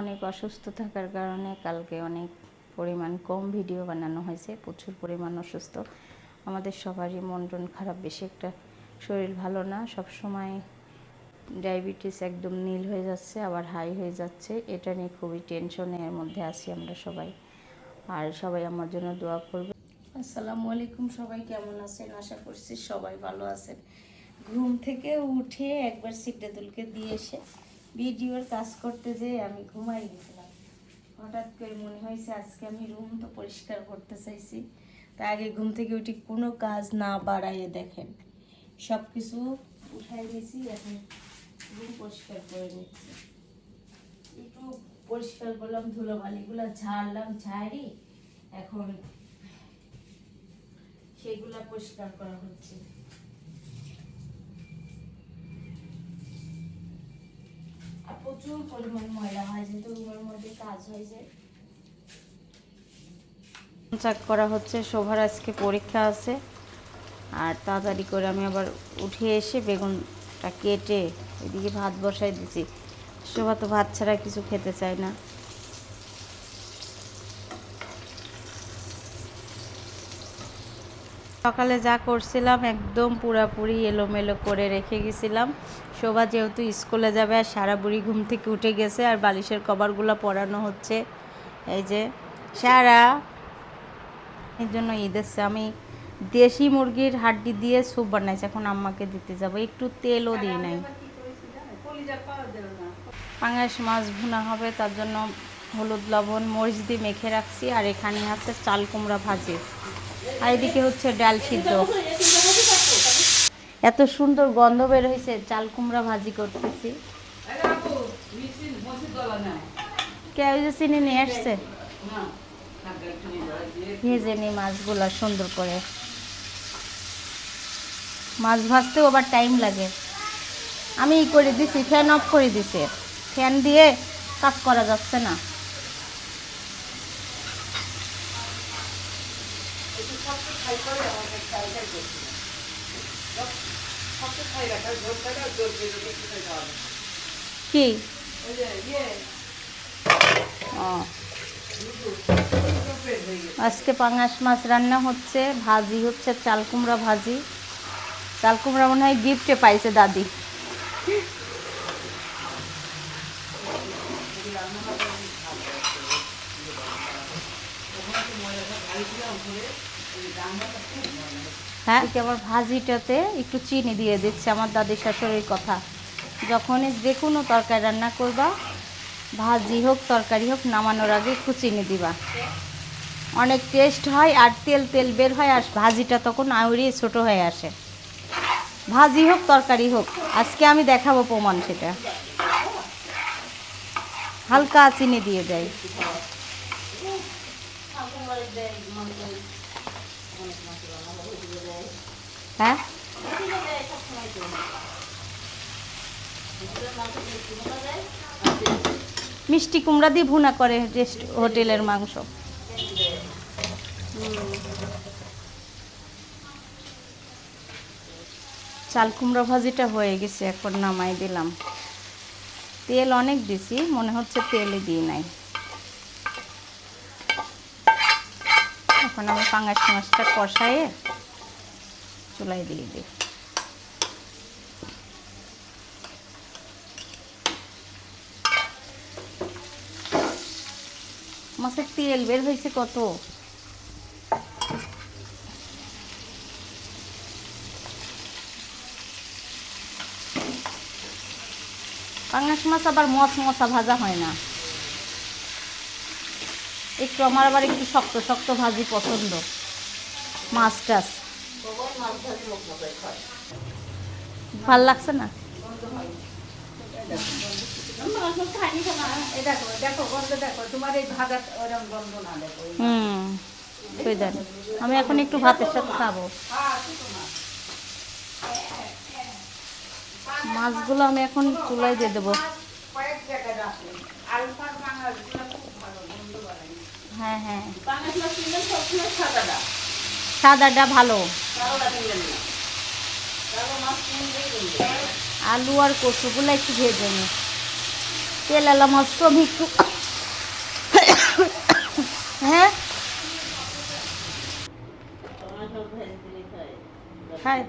অনেক অসুস্থ থাকার কারণে কালকে অনেক পরিমাণ কম ভিডিও বানানো হয়েছে, প্রচুর পরিমাণ অসুস্থ। আমাদের সবারই মন টন খারাপ, বেশি একটা শরীর ভালো না, সব সময় ডায়াবেটিস একদম নীল হয়ে যাচ্ছে, আবার হাই হয়ে যাচ্ছে। এটা নিয়ে খুবই টেনশনের মধ্যে আছি আমরা সবাই। আর সবাই আমার জন্য দোয়া করবে। আসসালামু আলাইকুম, সবাই কেমন আছেন? আশা করছি সবাই ভালো আছেন। ঘুম থেকে উঠে একবার সিদ্ধাতুলকে দিয়ে এসে ভিডিওর কাজ করতে যেয়ে আমি ঘুমাই গেছিলাম। হঠাৎ করে মনে হয়েছে আজকে আমি রুম তো পরিষ্কার করতে চাইছি, তা আগে ঘুম থেকে উঠে কোনো কাজ না বাড়াইয়ে দেখেন সব কিছু উঠাই দিয়েছি। এখন রুম পরিষ্কার করে নিচ্ছি, একটু পরিষ্কার করলাম, ধুলোবালিগুলো ঝাড়লাম, ঝাড়ি এখন সেগুলা পরিষ্কার করা হচ্ছে। আর প্রচুর পরিমাণ ময়লা হয়, যেহেতু রুমের মধ্যে কাজ হয় যে চেক করা হচ্ছে। শোভার আজকে পরীক্ষা আছে, আর তাড়াতাড়ি করে আমি আবার উঠে এসে বেগুনটা কেটে এদিকে ভাত বসাই দিছি। শোভা তো ভাত ছাড়া কিছু খেতে চায় না। সকালে যা করছিলাম একদম পুরাপুরি এলোমেলো করে রেখে গেছিলাম। শোভা যেহেতু স্কুলে যাবে আর সারা বুড়ি ঘুম থেকে উঠে গেছে, আর বালিশের কভারগুলো পরানো হচ্ছে। এই যে সারা এর জন্য এসছে। আমি দেশি মুরগির হাড্ডি দিয়ে স্যুপ বানাইছি, এখন আম্মাকে দিতে যাব। একটু তেলও দিই নাই। পাঙাশ মাছ ভুনা হবে, তার জন্য হলুদ লবণ মরিচ দিয়ে মেখে রাখছি। আর এখানে আছে চাল কুমড়া ভাজি, আর এদিকে হচ্ছে ডাল সিদ্ধ। এত সুন্দর গন্ধ বের হয়েছে, চাল কুমড়া ভাজি করতেছি। কেউ যে চিনি নিয়ে আসছে, ভেজে নি মাছগুলা সুন্দর করে। মাছ ভাজতেও আবার টাইম লাগে। আমি ই করে দিছি, ফ্যান অফ করে দিছি, ফ্যান দিয়ে কাজ করা যাচ্ছে না। কি আজকে পাঙাশ মাছ রান্না হচ্ছে, ভাজি হচ্ছে চাল কুমড়া ভাজি। চাল কুমড়া মনে হয় গিফটে পাইছে দাদি। হ্যাঁ, আবার ভাজিটাতে একটু চিনি দিয়ে দিচ্ছে, আমার দাদি শাশুড়ির কথা। যখনই যে কোনো তরকারি রান্না করবা, ভাজি হোক তরকারি হোক, নামানোর আগে একটু চিনি দিবা, অনেক টেস্ট হয়। আর তেল তেল বের হয়, আর ভাজিটা তখন আউড়িয়ে ছোটো হয়ে আসে। ভাজি হোক তরকারি হোক, আজকে আমি দেখাবো প্রমাণ। সেটা হালকা চিনি দিয়ে দেয়। হ্যাঁ, মিষ্টি কুমড়া দিয়ে ভুনা করে হোটেলের মাংস। চাল কুমড়া ভাজিটা হয়ে গেছে, এখন নামাই দিলাম। তেল অনেক দিছি, মনে হচ্ছে তেলই দিই নাই। এখন আমি পাঙাশ মাছটা কষায়ে চুলায় দিয়ে দিই। মাছের তেল বের হয়েছে কত। পাঙাশ মাছ আবার মশা ভাজা হয় না, একটু আমার আবার একটু শক্ত শক্ত ভাজি পছন্দ। মাছ টাছ ভাল লাগছে না। আমি এখন একটু ভাতের সাথে খাবো। মাছগুলো আমি এখন চুলায় দিয়ে দেবো। হ্যাঁ হ্যাঁ, সাদাটা ভালো। আলু আর কচুগুলো একটু ভেজে নিই। তেলালা মাছ তো আমি একটু হ্যাঁ খায়,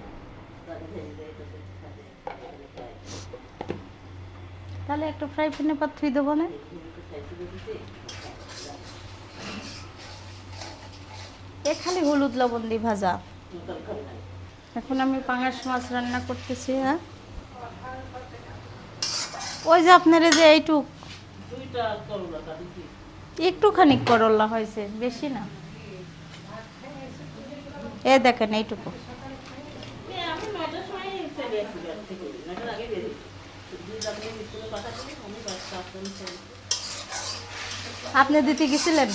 তাহলে একটা ফ্রাই প্যানে পাত্রই দেবো না। এ খালি হলুদ লবণ দিয়ে ভাজা। এখন আমি পাঙাশ মাছ রান্না করতেছি। হ্যাঁ ওই যে আপনার যে এইটুক একটুখানি করলা হয়েছে, বেশি না। এ দেখেন এইটুকু। আপনি দিতে গেছিলেন?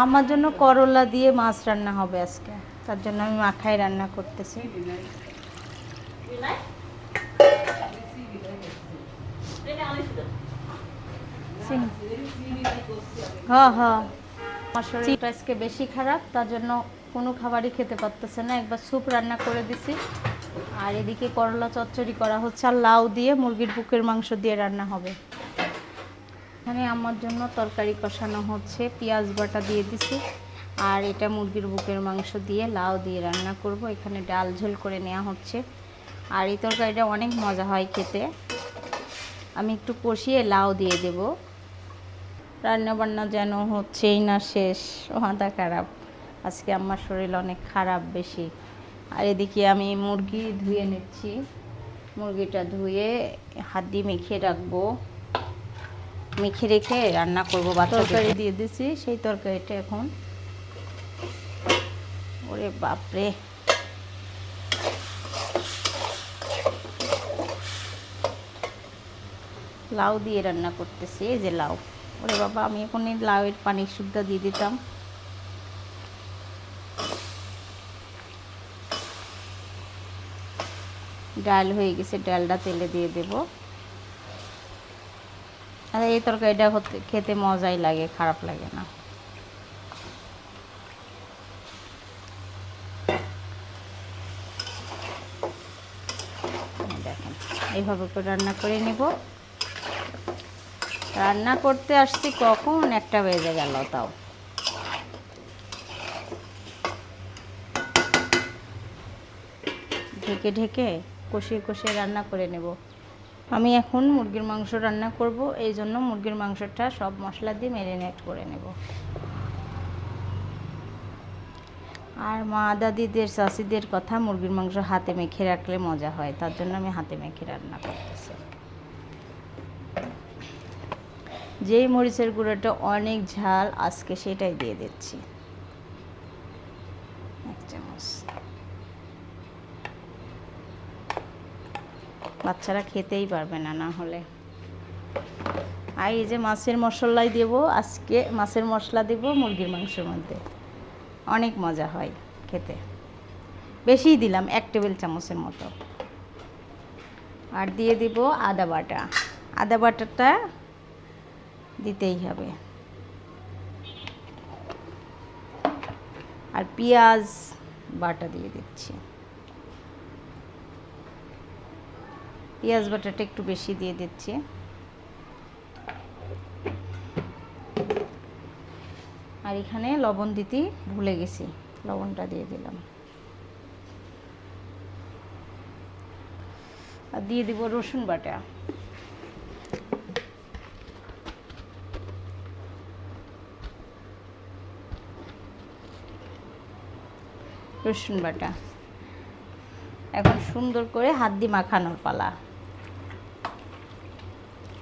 আমার জন্য করলা দিয়ে মাছ রান্না হবে আজকে, তার জন্য আমি মাখাই রান্না করতেছি। হ্যাঁ হ্যাঁ, আমার শরীরটা আজকে বেশি খারাপ, তার জন্য কোনো খাবারই খেতে পারতেছে না। একবার স্যুপ রান্না করে দিছি, আর এদিকে করলা চচ্চড়ি করা হচ্ছে, আর লাউ দিয়ে মুরগির বুকের মাংস দিয়ে রান্না হবে। এখানে আমার জন্য তরকারি কষানো হচ্ছে, পেঁয়াজ বাটা দিয়ে দিছি, আর এটা মুরগির বুকের মাংস দিয়ে লাউ দিয়ে রান্না করব। এখানে ডাল ঝোল করে নেওয়া হচ্ছে, আর এই তরকারিটা অনেক মজা হয় খেতে। আমি একটু কষিয়ে লাউ দিয়ে দেব। রান্নাবান্না যেন হচ্ছেই না শেষ, মাথা খারাপ আজকে, আমার শরীর অনেক খারাপ বেশি। আর এদিকে আমি মুরগি ধুয়ে নিচ্ছি, মুরগিটা ধুয়ে হাত দিয়ে মেখে রাখবো, মেখে রেখে রান্না করবো। তরকারি দিয়ে দিছি, সেই তরকারিটা এখন, ওরে বাপরে, লাউ দিয়ে রান্না করতেছি। এই যে লাউ, ওরে বাবা, আমি এখন এই লাউয়ের পানি সুদ্ধা দিয়ে দিতাম। ডাল হয়ে গেছে, ডালটা তেলে দিয়ে দেব। আর এই তরকারিটা খেতে মজাই লাগে, খারাপ লাগে না। দেখেন এইভাবে করে রান্না করে নেব। রান্না করতে আসছি কখন 1টা বেজে গেল, তাও ঢেকে ঢেকে কষিয়ে কষিয়ে রান্না করে নেব। আমি এখন মুরগির মাংস রান্না করব, এই জন্য মুরগির মাংসটা সব মশলা দিয়ে ম্যারিনেট করে নেব। আর মা দাদিদের চাষিদের কথা, মুরগির মাংস হাতে মেখে রাখলে মজা হয়, তার জন্য আমি হাতে মেখে রান্না করতেছি। যেই মরিচের গুঁড়োটা অনেক ঝাল, আজকে সেটাই দিয়ে দিচ্ছি 1 চামচ। বাচ্চারা খেতেই পারবে না না হলে। আর এই যে মাছের মশলাই দেব, আজকে মাছের মশলা দেব মুরগির মাংসের মধ্যে, অনেক মজা হয় খেতে। বেশিই দিলাম, 1 টেবিল চামচের মতো। আর দিয়ে দিব আদা বাটা, আদা বাটাটা দিতেই হবে। আর পেঁয়াজ বাটা দিয়ে দিচ্ছি, পেঁয়াজ বাটাটা একটু বেশি দিয়ে দিচ্ছি। আর এখানে লবণ দিতে ভুলে গেছি, লবণটা দিয়ে দিলাম। আর দিয়ে দিব রসুন বাটা, রসুন বাটা। এখন সুন্দর করে হাত দিয়ে মাখানোর পালা।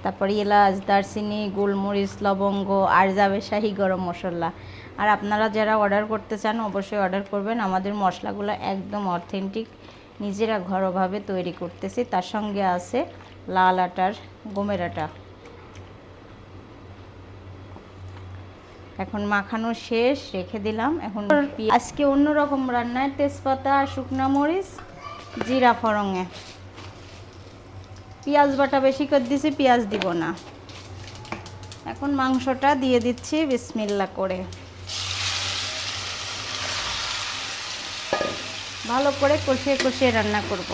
তারপর এলাচ, দারচিনি, গোলমরিচ, লবঙ্গ, আর যাবে শাহি গরম মশলা। আর আপনারা যারা অর্ডার করতে চান অবশ্যই অর্ডার করবেন, আমাদের মশলাগুলো একদম অথেন্টিক, নিজেরা ঘরোয়াভাবে তৈরি করতেছি। তার সঙ্গে আছে লাল আটার গমের আটা। এখন মাখানো শেষ, রেখে দিলাম। এখন আজকে অন্যরকম রান্নায় তেজপাতা, শুকনো মরিচ, জিরা ফোড়নে, পেঁয়াজ বাটা বেশি করে দিছি, পেঁয়াজ দিব না। এখন মাংসটা দিয়ে দিচ্ছি বিসমিল্লাহ করে, ভালো করে কষিয়ে কষিয়ে রান্না করব।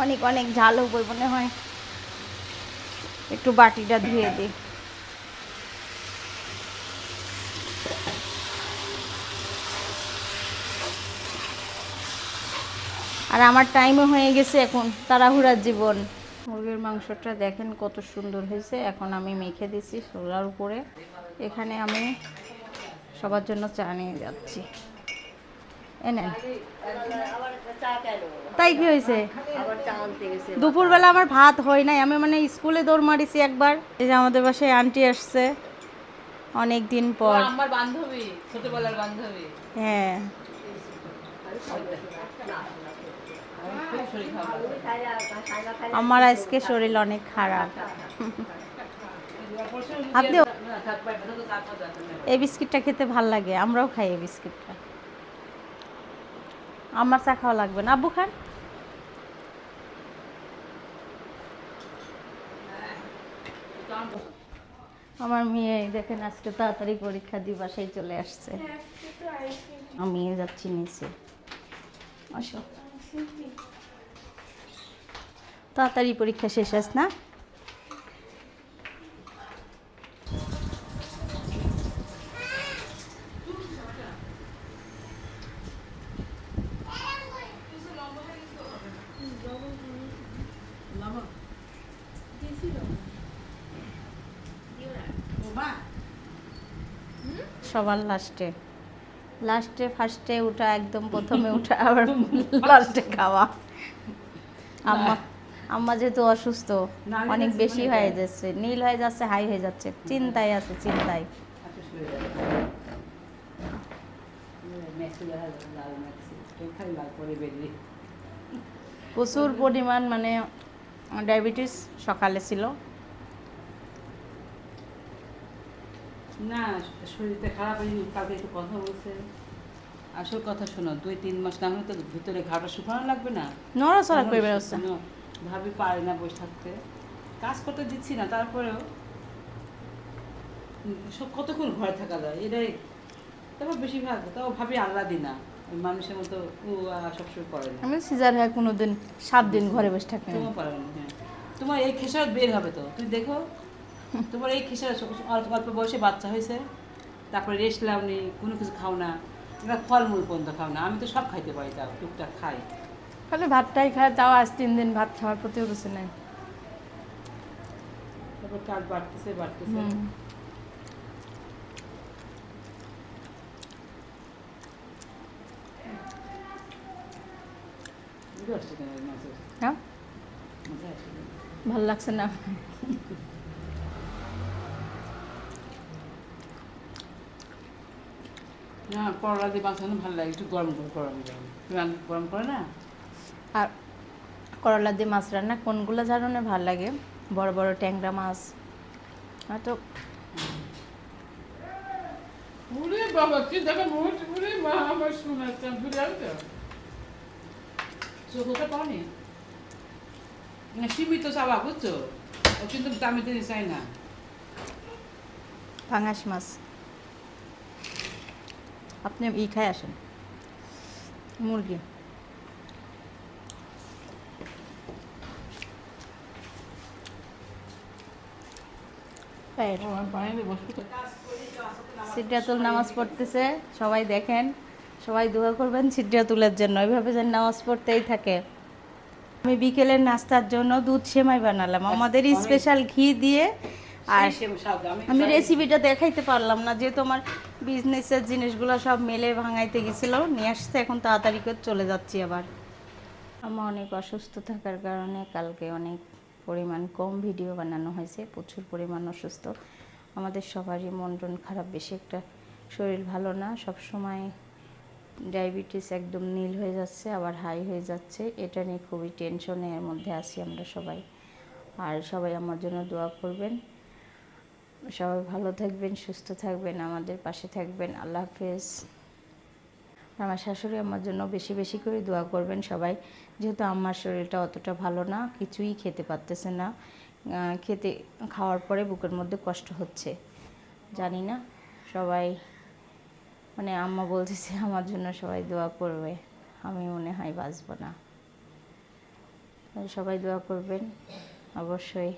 অনেক অনেক ঝাল হবে মনে হয়, একটু বাটিটা ধুয়ে দিই। আর আমার টাইমও হয়ে গেছে, এখন তাড়াহুড়ার জীবন। মুরগির মাংসটা দেখেন কত সুন্দর হয়েছে। এখন আমি মেখে দিছি চুলার উপরে। এখানে আমি সবার জন্য চা নিয়ে যাচ্ছি। এনেন। তাই কি হয়েছে? দুপুরবেলা আমার ভাত হয় নাই, আমি মানে স্কুলে দৌড় মারিছি একবার। এই যে আমাদের বাসায় আন্টি আসছে অনেক দিন পর। আমার বান্ধবী, ছোটবেলার বান্ধবী। হ্যাঁ, আমার আজকে শরীর অনেক খারাপ। আপনিও এই বিস্কিটটা খেতে ভাল লাগে, আমরাও খাই এই বিস্কিটটা। আমার চা খাওয়া লাগবে না, আব্বু খান। আমার মেয়ে দেখেন আজকে তাড়াতাড়ি পরীক্ষা দিয়ে বাসায় চলে আসছে। আমি যাচ্ছি নিচে, আসো। তাড়াতাড়ি পরীক্ষা শেষ আস না? সবার লাস্টে লাস্টে ফার্স্টে উঠা, একদম প্রথমে উঠা, আবার লাস্টে খাওয়া। আম্মা আম্মা যেহেতু অসুস্থ, অনেক বেশি হয়ে যাচ্ছে, নীল হয়ে যাচ্ছে, হাই হয়ে যাচ্ছে, চিন্তায় আছে, চিন্তায়। প্রচুর পরিমাণ মানে ডায়াবেটিস সকালে ছিল। না, শরীরটা খারাপ হয়নি, কালকে একটু কথা বলছে। আসল কথা শোনো, 2-3 মাস না হলে তো ভিতরে ঘাটা শুকানো লাগবে না। নড়াচড়া করে বেরোচ্ছে। ভাবি পারে না বসে থাকতে, কাজ করতে দিচ্ছি না, তারপরেও সব কতক্ষণ ঘরে থাকা যায়, এটাই। তারপর বেশিরভাগ তাও ভাবি আল্লাহ দিনা, মানুষের মতো সবসময় করে না। আমি সিজার হয়ে কোনোদিন 7 দিন ঘরে বসে থাকি না। তোমার পারে না, হ্যাঁ। তোমার এই খেসারত বের হবে তো, তুমি দেখো। তোমার এই খেসারত অল্প অল্প বয়সে বাচ্চা হয়েছে, তারপরে রেস্ট লাও নেই, কোনো কিছু খাও না, এবার ফলমূল পর্যন্ত খাও না। আমি তো সব খাইতে পারি, তাও টুকটাক খাই। খালি ভাতটাই খায়, তাও আজ 3 দিন ভাত খাওয়ার প্রতিও রুচি নাই। তারপর কাজ বাড়তেছে বাড়তেছে। হ্যাঁ, ভাল লাগছে না। না, করলা দিয়ে বাঁচানো ভালো লাগে, একটু গরম করে গরম গরম গরম করে না। আর করলা দিয়ে মাছ রান্না কোনগুলো জানো না ভাল লাগে? বড় বড় ট্যাংরা মাছ, হয়তো ওরে বাবা, কি দেখো মোট, ওরে মা, আমার শোনাচ্ছে বুঝাতে চোখটা পাওনি না, সীমিত চাওয়া, বুঝছো? ও কিন্তু দামি দিতে চাই না। পাঙাশ মাছ। আপনি খাই আসেন মুরগি। সিদ্দিয়াতুল নামাজ পড়তেছে, সবাই দেখেন, সবাই দোয়া করবেন সিদ্দিয়াতুলের জন্য, এইভাবে যেন নামাজ পড়তেই থাকে। আমি বিকেলের নাস্তার জন্য দুধ সেমাই বানালাম, আমাদের স্পেশাল ঘি দিয়ে। আর আমি রেসিপিটা দেখাইতে পারলাম না, যেহেতু আমার বিজনেসের জিনিসগুলো সব মেলে ভাঙাইতে গেছিলো, নিয়ে আসতে, এখন তাড়াতাড়ি করে চলে যাচ্ছি আবার। আমার অনেক অসুস্থ থাকার কারণে কালকে অনেক পরিমাণ কম ভিডিও বানানো হয়েছে, প্রচুর পরিমাণ অসুস্থ। আমাদের সবারই মন টন খারাপ, বেশি একটা শরীর ভালো না, সব সময় ডায়াবেটিস একদম নীল হয়ে যাচ্ছে, আবার হাই হয়ে যাচ্ছে, এটা নিয়ে খুবই টেনশনের মধ্যে আছি আমরা সবাই। আর সবাই আমার জন্য দোয়া করবেন, সবাই ভালো থাকবেন, সুস্থ থাকবেন, আমাদের পাশে থাকবেন। আল্লাহ হাফেজ। আমার শাশুড়ি আমার জন্য বেশি বেশি করে দোয়া করবেন সবাই, যেহেতু আমার শরীরটা অতটা ভালো না, কিছুই খেতে পারতেছে না, খাওয়ার পরে বুকের মধ্যে কষ্ট হচ্ছে, জানি না, সবাই মানে আম্মা বলতেছে আমার জন্য সবাই দোয়া করবে, আমি মনে হয় বাঁচব না। সবাই দোয়া করবেন অবশ্যই।